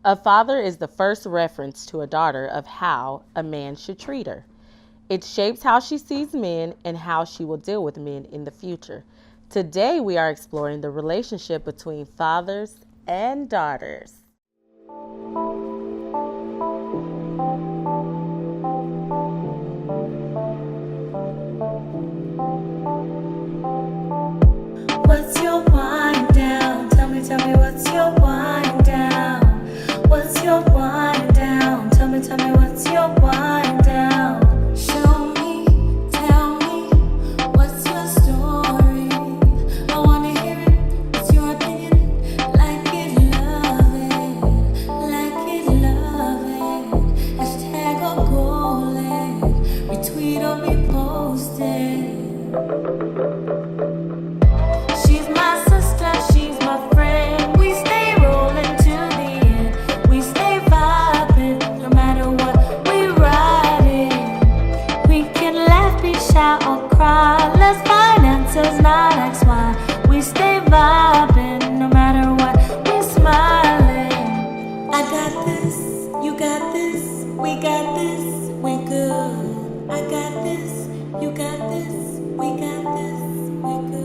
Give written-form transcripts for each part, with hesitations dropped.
A father is the first reference to a daughter of how a man should treat her. It shapes how she sees men and how she will deal with men in the future. Today, we are exploring the relationship between fathers and daughters. What's your wind down? Tell me what's your wind down? What's your wind down? Tell me what's your wind down? Show me, tell me, what's your story? I wanna hear it, it's your opinion. Like it, love it. Hashtag or golden, retweet or repost it. She's my sister, she's my friend. We stay rolling to the end. We stay vibing, no matter what we riding. We can laugh, be shout or cry. Let's find answers, not ask why. We stay vibing, no matter what we smiling. I got this, you got this, we got this, we good. I got this, you got this, we got this, we good.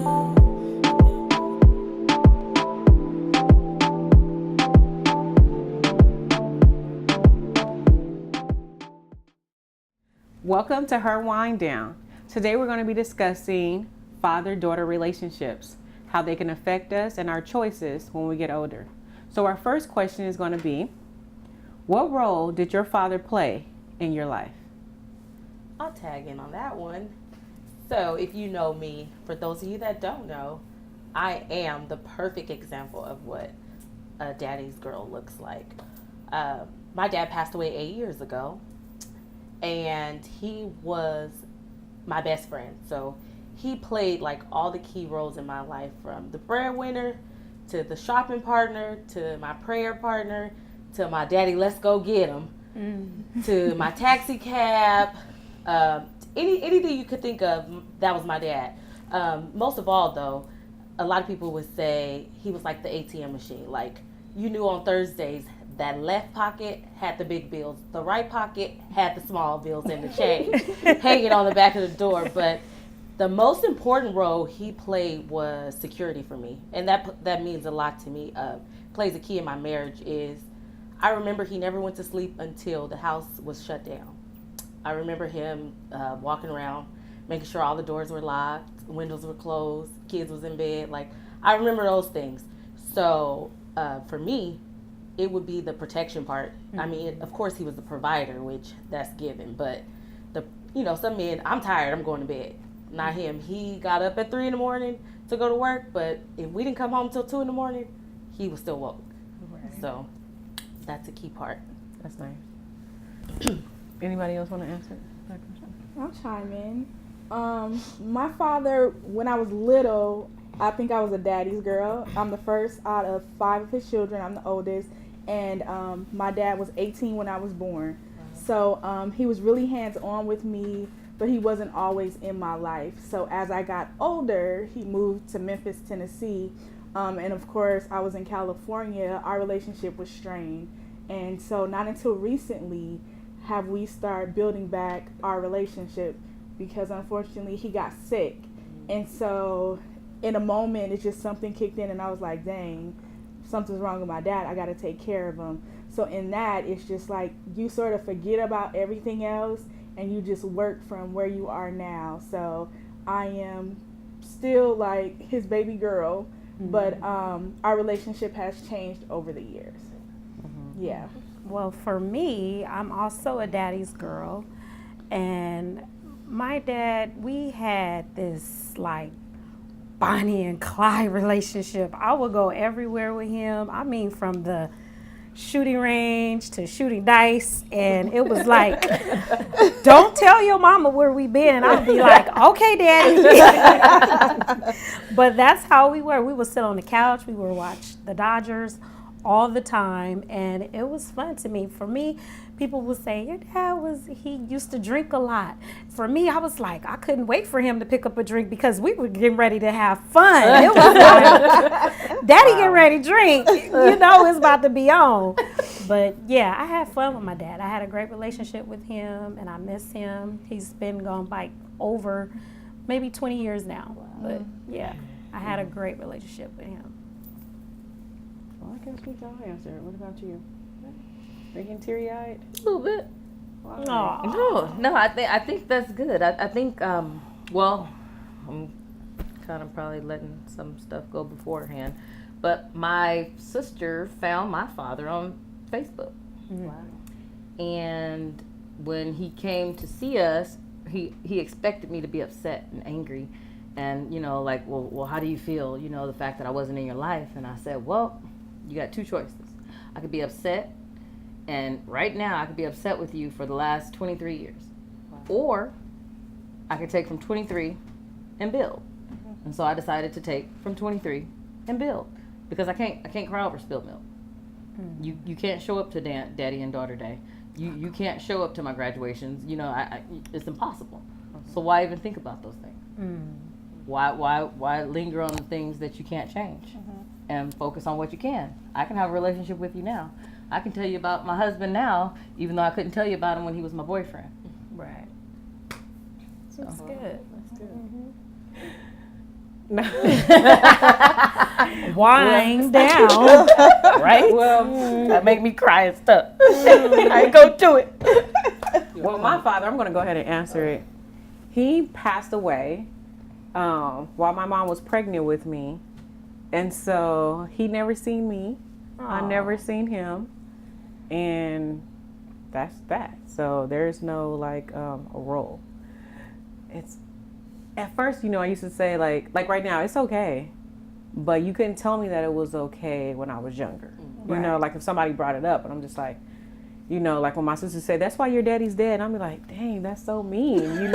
Welcome to Her Wind Down. Today we're going to be discussing father-daughter relationships, how they can affect us and our choices when we get older. So our first question is going to be, what role did your father play in your life? I'll tag in on that one. So, if you know me, for those of you that don't know, I am the perfect example of what a daddy's girl looks like. My dad passed away 8 years ago, and he was my best friend. So he played like all the key roles in my life, from the breadwinner to the shopping partner to my prayer partner to my daddy, let's go get him, to my taxi cab, anything you could think of, that was my dad. Most of all, though, a lot of people would say he was like the ATM machine. Like, you knew on Thursdays that left pocket had the big bills, the right pocket had the small bills and the change hanging on the back of the door. But the most important role he played was security for me, and that means a lot to me. Plays a key in my marriage is, I remember he never went to sleep until the house was shut down. I remember him walking around, making sure all the doors were locked, windows were closed, kids was in bed. Like, I remember those things. So for me, it would be the protection part. I mean, of course, he was the provider, which that's given. But some men, I'm tired, I'm going to bed. Not him. He got up at 3 a.m. to go to work, but if we didn't come home till 2 a.m, he was still woke. Right. So that's a key part. That's nice. Anybody else want to answer that question? I'll chime in. My father, when I was little, I think I was a daddy's girl. I'm the first out of 5 of his children. I'm the oldest. And my dad was 18 when I was born. So he was really hands-on with me, but he wasn't always in my life. So as I got older, he moved to Memphis, Tennessee. And of course, I was in California. Our relationship was strained. And so not until recently have we started building back our relationship, because unfortunately he got sick. And so in a moment, it's just something kicked in and I was like, dang, something's wrong with my dad. I got to take care of him. So in that, it's just like you sort of forget about everything else and you just work from where you are now. So I am still like his baby girl, but our relationship has changed over the years. Yeah. Well, for me, I'm also a daddy's girl, and my dad, we had this like Bonnie and Clyde relationship. I would go everywhere with him. I mean, from the shooting range to shooting dice, and it was like, don't tell your mama where we been, and I'd be like, okay, daddy. But that's how we were. We would sit on the couch, we would watch the Dodgers all the time, and it was fun to me. For me, people would say, your dad he used to drink a lot. For me, I was like, I couldn't wait for him to pick up a drink because we were getting ready to have fun. It was like, daddy, get ready, drink. It's about to be on. But yeah, I had fun with my dad. I had a great relationship with him, and I miss him. He's been gone like over maybe 20 years now. But yeah, I had a great relationship with him. Well, I guess we all answered. What about you? Are you getting teary-eyed? A little bit. Why? No, I think that's good. I think well, I'm kind of probably letting some stuff go beforehand, but my sister found my father on Facebook. Wow. And when he came to see us, he expected me to be upset and angry, and like, well, how do you feel? The fact that I wasn't in your life. And I said, well, you got two choices. I could be upset, and right now I could be upset with you for the last 23 years, or I could take from 23 and build. And so I decided to take from 23 and build, because I can't cry over spilled milk. You can't show up to Daddy and Daughter Day. You can't show up to my graduations. It's impossible. So why even think about those things? Why linger on the things that you can't change, and focus on what you can? I can have a relationship with you now. I can tell you about my husband now, even though I couldn't tell you about him when he was my boyfriend. Right. That's good. That's good. Wind down. Right? Well, That make me cry and stuff. I go to it. well, my father, I'm going to go ahead and answer it. He passed away while my mom was pregnant with me. And so he never seen me. I never seen him. And that's that. So there's no a role. It's at first, I used to say like right now, it's okay. But you couldn't tell me that it was okay when I was younger. Like if somebody brought it up and I'm just like, like when my sister said, that's why your daddy's dead. I'm like, dang, that's so mean. I'm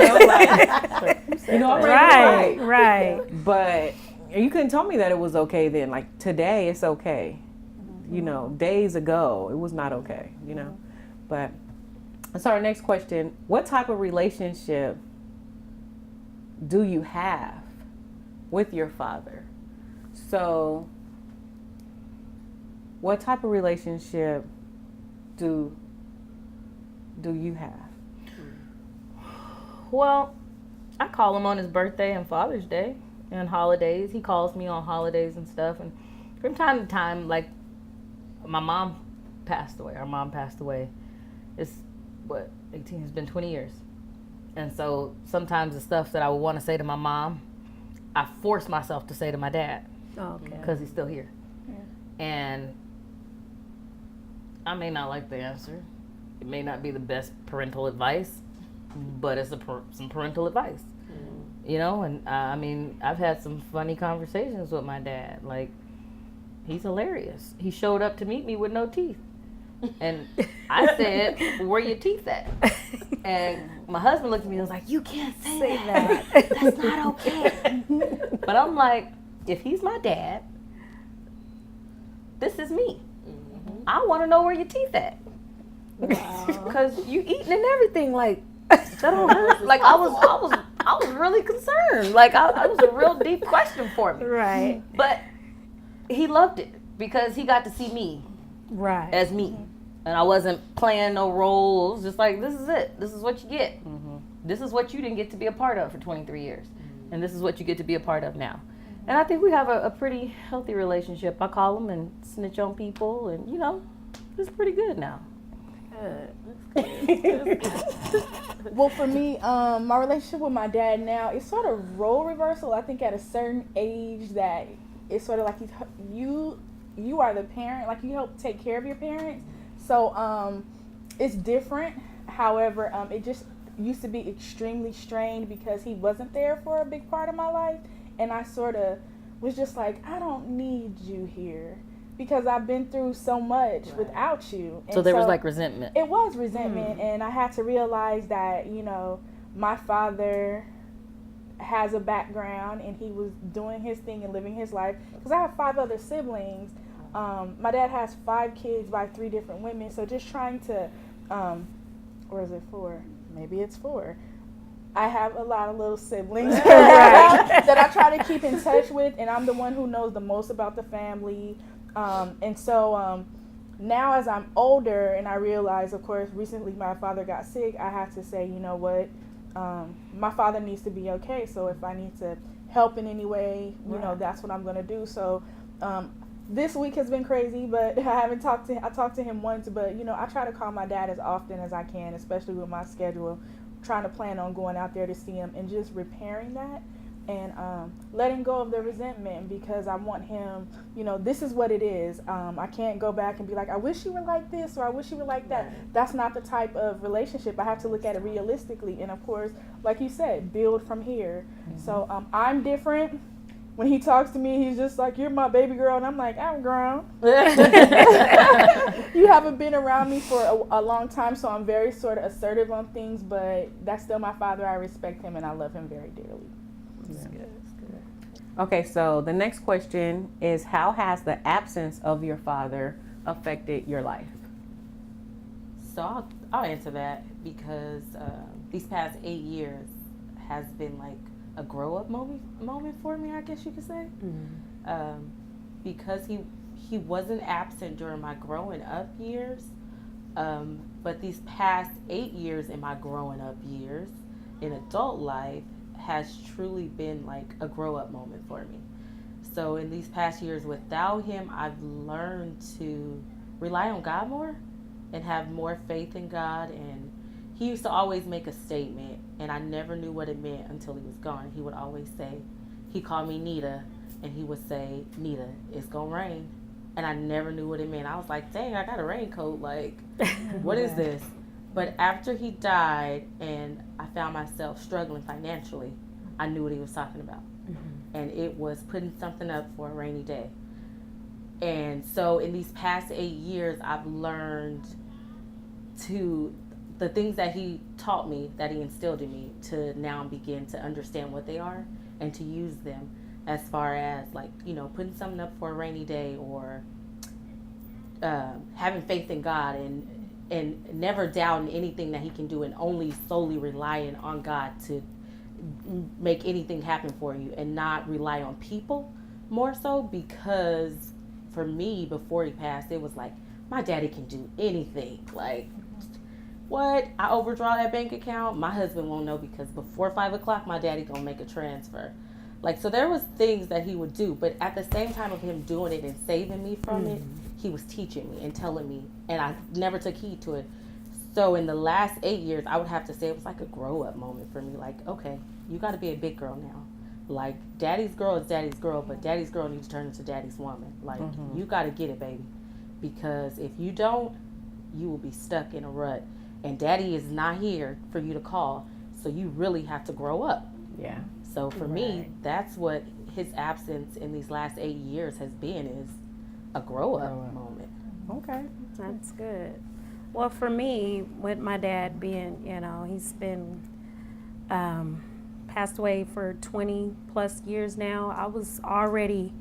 Right. But you couldn't tell me that it was okay then. Like today, it's okay. Days ago, it was not okay, But, so our next question, what type of relationship do you have with your father? So, what type of relationship do you have? Well, I call him on his birthday and Father's Day and holidays. He calls me on holidays and stuff. And from time to time, like, my mom passed away. Our mom passed away. It's, 18? It's been 20 years. And so sometimes the stuff that I would want to say to my mom, I force myself to say to my dad. Okay. Because he's still here. Yeah. And I may not like the answer. It may not be the best parental advice, but it's some parental advice. And I've had some funny conversations with my dad. Like, he's hilarious. He showed up to meet me with no teeth. And I said, where your teeth at? And my husband looked at me and was like, you can't say that. That's not okay. But I'm like, if he's my dad, this is me. I want to know where your teeth at. Because you eating and everything, like, that don't hurt. Like, I was really concerned. Like, it was a real deep question for me. Right. But he loved it because he got to see me Right. as me. And I wasn't playing no roles. Just like, this is it. This is what you get. This is what you didn't get to be a part of for 23 years. And this is what you get to be a part of now. And I think we have a pretty healthy relationship. I call him and snitch on people. And, it's pretty good now. Well, for me, my relationship with my dad now, it's sort of role reversal. I think at a certain age that it's sort of like you are the parent, like you help take care of your parents. So it's different. However, it just used to be extremely strained because he wasn't there for a big part of my life. And I sort of was just like, I don't need you here because I've been through so much without you. And So there was like resentment. it was resentment, and I had to realize that, my father has a background and he was doing his thing and living his life. Because I have 5 other siblings. My dad has 5 kids by 3 different women. So just trying to, or is it 4? Maybe it's 4. I have a lot of little siblings that I try to keep in touch with, and I'm the one who knows the most about the family. And so now as I'm older and I realize, of course, recently my father got sick, I have to say, you know what, my father needs to be okay. So if I need to help in any way, you know, that's what I'm going to do. So this week has been crazy, but I talked to him once, but, you know, I try to call my dad as often as I can, especially with my schedule, trying to plan on going out there to see him and just repairing that. And letting go of the resentment, because I want him, you know, this is what it is. I can't go back and be like, I wish you were like this, or I wish you were like that. That's not the type of relationship. I have to look at it realistically. And of course, like you said, build from here. So I'm different. When he talks to me, he's just like, you're my baby girl. And I'm like, I'm grown. You haven't been around me for a long time, so I'm very sort of assertive on things, but that's still my father. I respect him and I love him very dearly. That's good. Okay, so the next question is, how has the absence of your father affected your life? So I'll answer that, because these past 8 years has been like a grow up moment for me, I guess you could say. Because he wasn't absent during my growing up years, but these past 8 years in my growing up years in adult life has truly been like a grow up moment for me. So in these past years without him, I've learned to rely on God more and have more faith in God. And he used to always make a statement, and I never knew what it meant until he was gone. He would always say, he called me Nita, and he would say, Nita, it's gonna rain. And I never knew what it meant. I was like, dang, I got a raincoat, like, what is this? But after he died and I found myself struggling financially, I knew what he was talking about. And it was putting something up for a rainy day. And so in these past 8 years, I've learned the things that he taught me, that he instilled in me, to now begin to understand what they are and to use them, as far as, like, you know, putting something up for a rainy day, or having faith in God, and never doubting anything that he can do, and only solely relying on God to make anything happen for you, and not rely on people more so. Because for me, before he passed, it was like, my daddy can do anything. Like, what? I overdraw that bank account, my husband won't know, because before 5 o'clock, my daddy gonna make a transfer. Like, so there was things that he would do, but at the same time of him doing it and saving me from it, he was teaching me and telling me, and I never took heed to it. So in the last 8 years, I would have to say it was like a grow up moment for me. Like, okay, you got to be a big girl now. Like, daddy's girl is daddy's girl, but daddy's girl needs to turn into daddy's woman. Like, you got to get it, baby. Because if you don't, you will be stuck in a rut. And daddy is not here for you to call. So you really have to grow up. Yeah. So for me, that's what his absence in these last 8 years has been, is a grow up moment. Okay. That's good. Well, for me, with my dad being, you know, he's been passed away for 20 plus years now. I was already,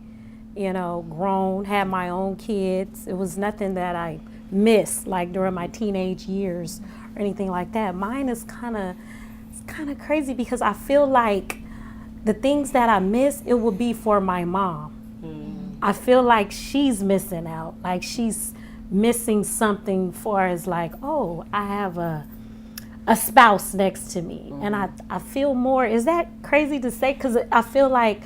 you know, grown, had my own kids. It was nothing that I missed, like during my teenage years or anything like that. Mine is kind of crazy, because I feel like the things that I miss, it will be for my mom. I feel like she's missing out, like she's missing something, for as like, oh, I have a spouse next to me. And I feel more, is that crazy to say? Because I feel like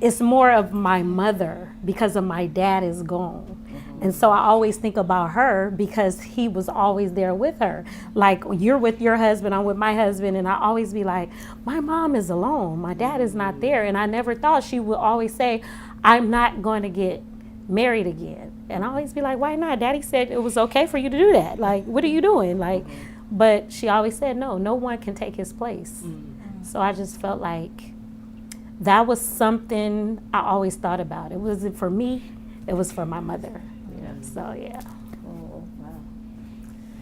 it's more of my mother, because of my dad is gone. And so I always think about her, because he was always there with her. Like, you're with your husband, I'm with my husband, and I always be like, my mom is alone, my dad is not there. And I never thought, she would always say, I'm not going to get married again. And I always be like, why not? Daddy said it was okay for you to do that. Like, what are you doing? Like, but she always said, no one can take his place. So I just felt like that was something I always thought about. It wasn't for me, it was for my mother. So, yeah. Oh, wow.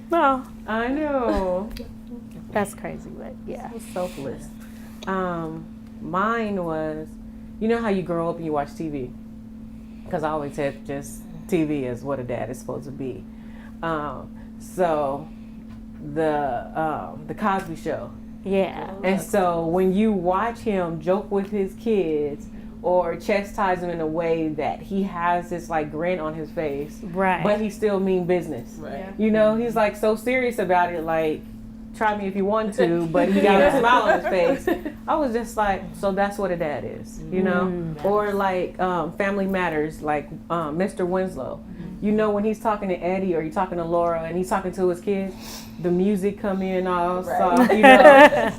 Well, I know. that's crazy, but yeah. So selfless. Mine was, you know how you grow up and you watch TV? Because I always said just TV is what a dad is supposed to be. So the Cosby Show. Yeah. And so when you watch him joke with his kids, or chastise him in a way that he has this like grin on his face, Right. but he still mean business. Right. You know, he's like so serious about it, like, try me if you want to, but he got a smile on his face. I was just like, so that's what a dad is, you know? Or like Family Matters, like Mr. Winslow. You know, when he's talking to Eddie or he's talking to Laura and he's talking to his kids, the music come in all soft, you know?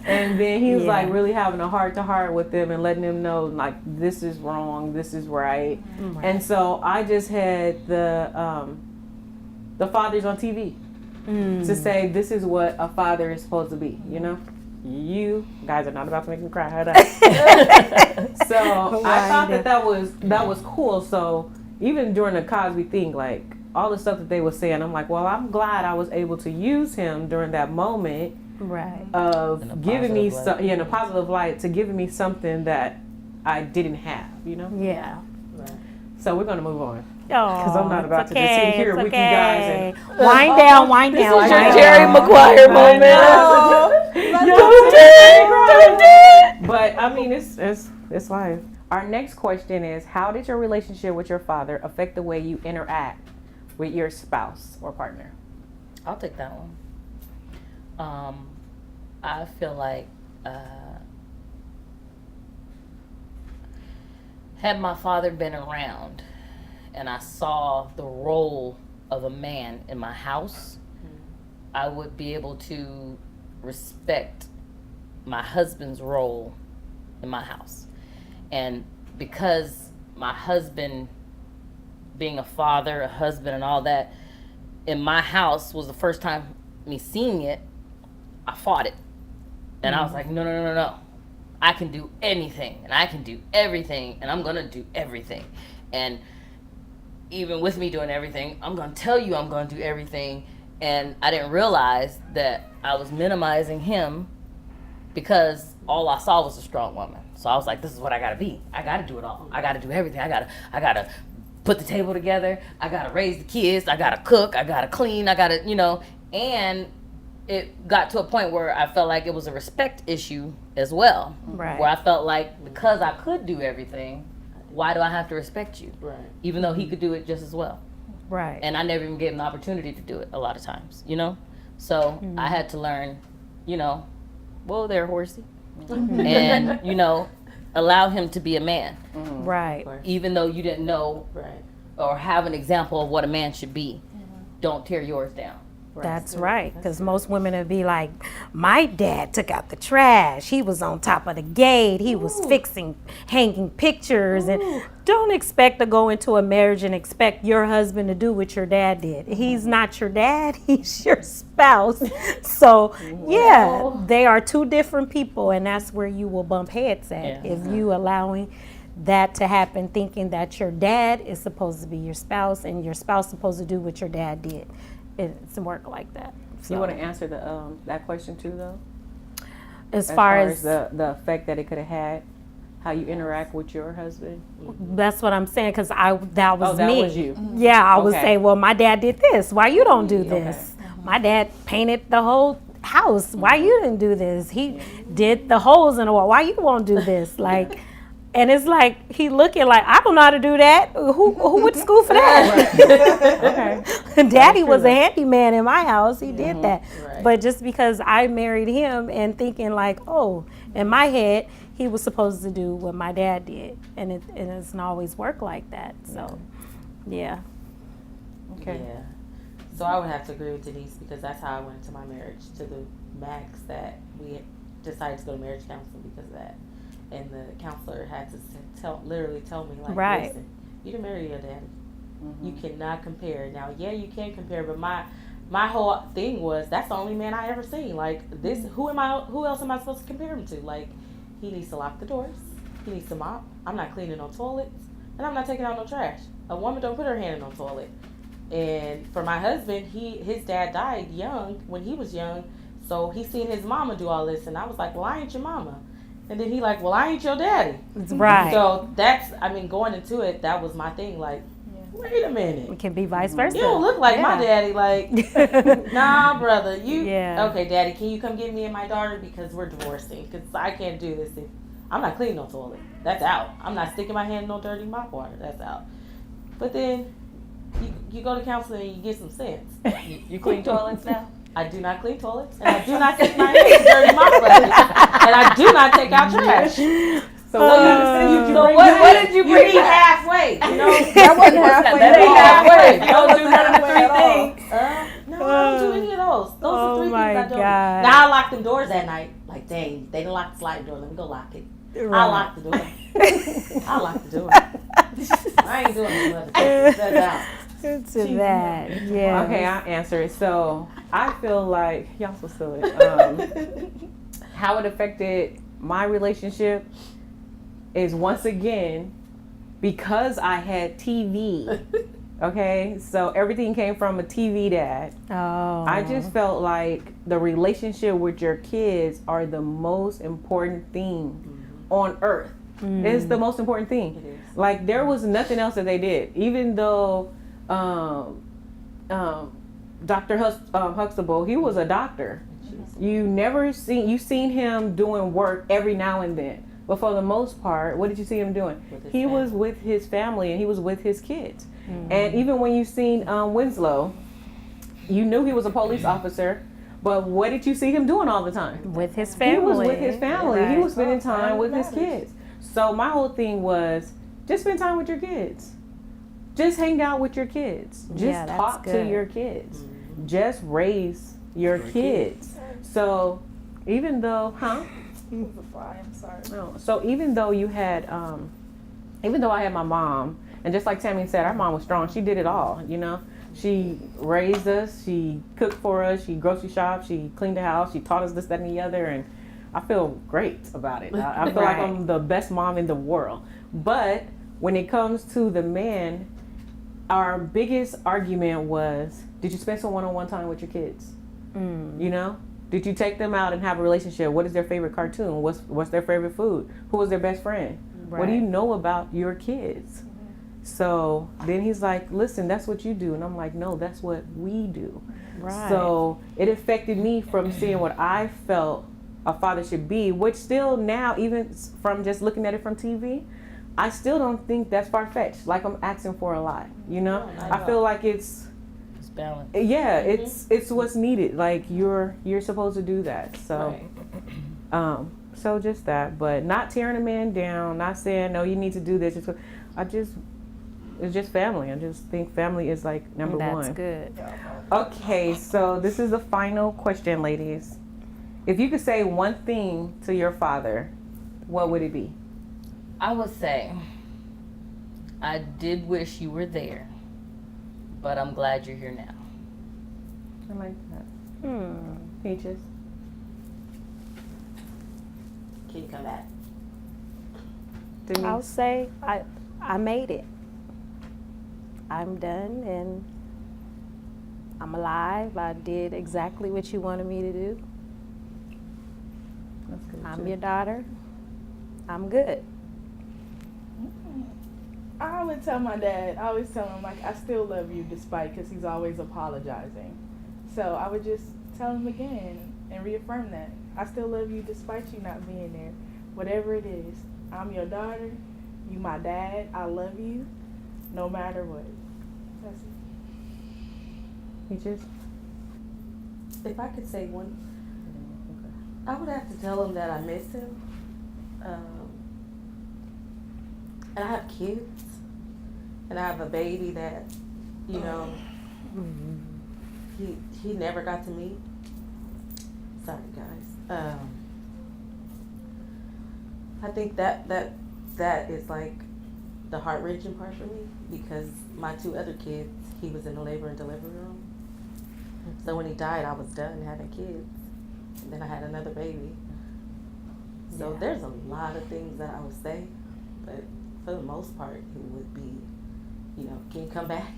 And then he was like really having a heart-to-heart with them and letting them know, like, this is wrong, this is right. And so I just had the fathers on TV to say this is what a father is supposed to be, you know? You guys are not about to make me cry. Hold up. So I thought that was cool. So even during the Cosby thing, like all the stuff that they were saying, I'm like, well, I'm glad I was able to use him during that moment Right. of giving me in a positive light, to giving me something that I didn't have, you know? Yeah. So we're gonna move on. Because I'm not about to just sit here with you guys and wind down, wind down. This is your wind Jerry down. Maguire moment. But I mean, it's life. Our next question is, how did your relationship with your father affect the way you interact with your spouse or partner? I'll take that one. I feel like had my father been around and I saw the role of a man in my house, I would be able to respect my husband's role in my house. And because my husband, being a father, a husband, and all that, in my house was the first time me seeing it, I fought it. And I was like, no. I can do anything, and I can do everything, and I'm gonna do everything. And even with me doing everything, I'm gonna tell you I'm gonna do everything. And I didn't realize that I was minimizing him because all I saw was a strong woman. So I was like, this is what I gotta be. I gotta do it all. I gotta do everything. I gotta put the table together. I gotta raise the kids. I gotta cook. I gotta clean. I gotta, and it got to a point where I felt like it was a respect issue as well. Right. Where I felt like because I could do everything, why do I have to respect you? Right. Even though he could do it just as well. Right. And I never even gave him the opportunity to do it a lot of times, So I had to learn, whoa there, horsey. And, allow him to be a man. Right. Even though you didn't know or have an example of what a man should be. Don't tear yours down. That's right. Because most women would be like, my dad took out the trash. He was on top of the gate. He was hanging pictures. And don't expect to go into a marriage and expect your husband to do what your dad did. He's not your dad. He's your spouse. So, yeah, they are two different people. And that's where you will bump heads at if you allowing that to happen, thinking that your dad is supposed to be your spouse and your spouse supposed to do what your dad did. It's work like that. So, You want to answer that question too, though? as far as the effect that it could have had, how you interact with your husband. that's what I'm saying, because that was that me. was you. Yeah, I would Okay. say, well, my dad did this. Why you don't do this? My dad painted the whole house. Why you didn't do this? He did the holes in the wall. Why you won't do this? Like. And it's like he looking like, I don't know how to do that. Who went to school for that? Okay. Daddy was a handyman in my house. He did that. Right. But just because I married him and thinking like, oh, in my head, he was supposed to do what my dad did. And it doesn't always work like that. So, yeah. Okay. Yeah. So I would have to agree with Denise because that's how I went into my marriage, to the max that we decided to go to marriage counseling because of that. And the counselor had to literally tell me, like, Right. listen, you didn't marry your daddy. You cannot compare. Now, yeah, you can compare, but my whole thing was that's the only man I ever seen. Like this, who else am I supposed to compare him to? Like, he needs to lock the doors. He needs to mop. I'm not cleaning no toilets, and I'm not taking out no trash. A woman don't put her hand in no toilet. And for my husband, his dad died young when he was young, so he seen his mama do all this, and I was like, well, I ain't your mama. And then he like, well, I ain't your daddy. Right. So going into it, that was my thing. Like, wait a minute. It can be vice versa. You don't look like my daddy. Like, nah, brother. Yeah. Okay, daddy, can you come get me and my daughter because we're divorcing? Because I can't do this. I'm not cleaning no toilet. That's out. I'm not sticking my hand in no dirty mop water. That's out. But then you go to counseling and you get some sense. You clean toilets now? I do not clean toilets, and I do not stick my hand in dirty mop buckets, and I do not take out trash. So what did you You meet halfway. You know, That wasn't halfway. That at ain't all. halfway. That You don't wasn't do none of the halfway three at all. things. No, I don't do any of those. Those are Oh three my things I don't. God. Now I lock them doors at night. Like, dang, they didn't lock the sliding door. Let me go lock it. I lock the door. I lock the door. I ain't doing no other things. That's out. To that, yeah. Okay, I'll answer it. So I feel like y'all so silly. How it affected my relationship is once again because I had TV. Okay, so everything came from a TV dad. Oh. I just felt like the relationship with your kids are the most important thing on earth. It's the most important thing. It is. Like there was nothing else that they did, even though Dr. Huxtable, he was a doctor. You seen him doing work every now and then, but for the most part, what did you see him doing? He was with his family and he was with his kids. And even when you seen Winslow, you knew he was a police officer, but what did you see him doing all the time? With his family. He was with his family. He Right. was spending time with his kids. So my whole thing was just spend time with your kids. Just hang out with your kids. Just Yeah, that's talk to good. your kids. Just raise your kids. So even though, He was a fly. I'm sorry. no. So even though you had, even though I had my mom, and just like Tammy said, our mom was strong. She did it all, you know. She raised us. She cooked for us. She grocery shopped. She cleaned the house. She taught us this, that, and the other. And I feel great about it. I feel like Right. I'm the best mom in the world. But when it comes to the man, our biggest argument was, did you spend some one-on-one time with your kids? You know? Did you take them out and have a relationship? What is their favorite cartoon? What's their favorite food? Who was their best friend? What do you Right. know about your kids? So then he's like, listen, that's what you do. And I'm like, no, that's what we do. Right. So it affected me from seeing what I felt a father should be, which still now, even from just looking at it from TV, I still don't think that's far-fetched. Like I'm asking for a lot, you know? No, not I at feel all. like it's, Balance. yeah, it's what's needed. Like you're supposed to do that. So, Right. so just that, but not tearing a man down, not saying, no, you need to do this. It's just family. I just think family is like number That's one. good. Okay, so this is the final question, ladies. If you could say one thing to your father, what would it be? I would say, I did wish you were there, but I'm glad you're here now. I like that. Peaches. Can you come back? Denise. I'll say I made it. I'm done and I'm alive. I did exactly what you wanted me to do. That's good, I'm too. your daughter. I'm good. I would tell my dad, I always tell him, like, I still love you despite, because he's always apologizing. So I would just tell him again and reaffirm that. I still love you despite you not being there. Whatever it is, I'm your daughter, you my dad, I love you, no matter what. That's it. Peaches. If I could say one, I would have to tell him that I miss him. And I have kids, and I have a baby that, you know, he never got to meet. Sorry, guys. I think that is like the heart-wrenching part for me, because my two other kids, he was in the labor and delivery room. So when he died, I was done having kids. And then I had another baby. So Yeah. there's a lot of things that I would say, but for the most part, it would be, you know, can you come back?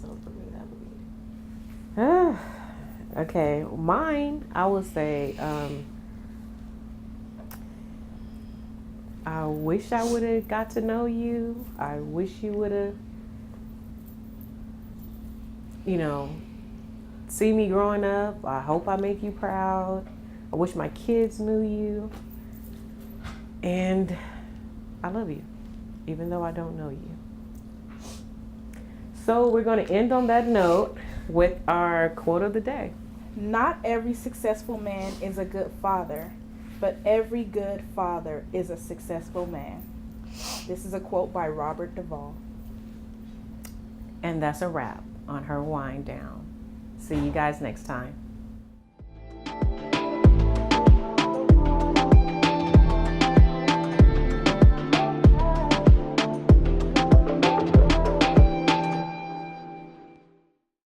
So for me, that would be Okay, mine, I would say, I wish I would have got to know you. I wish you would have, you know, see me growing up. I hope I make you proud. I wish my kids knew you. And I love you, even though I don't know you. So we're going to end on that note with our quote of the day. Not every successful man is a good father, but every good father is a successful man. This is a quote by Robert Duvall. And that's a wrap on her wind down. See you guys next time.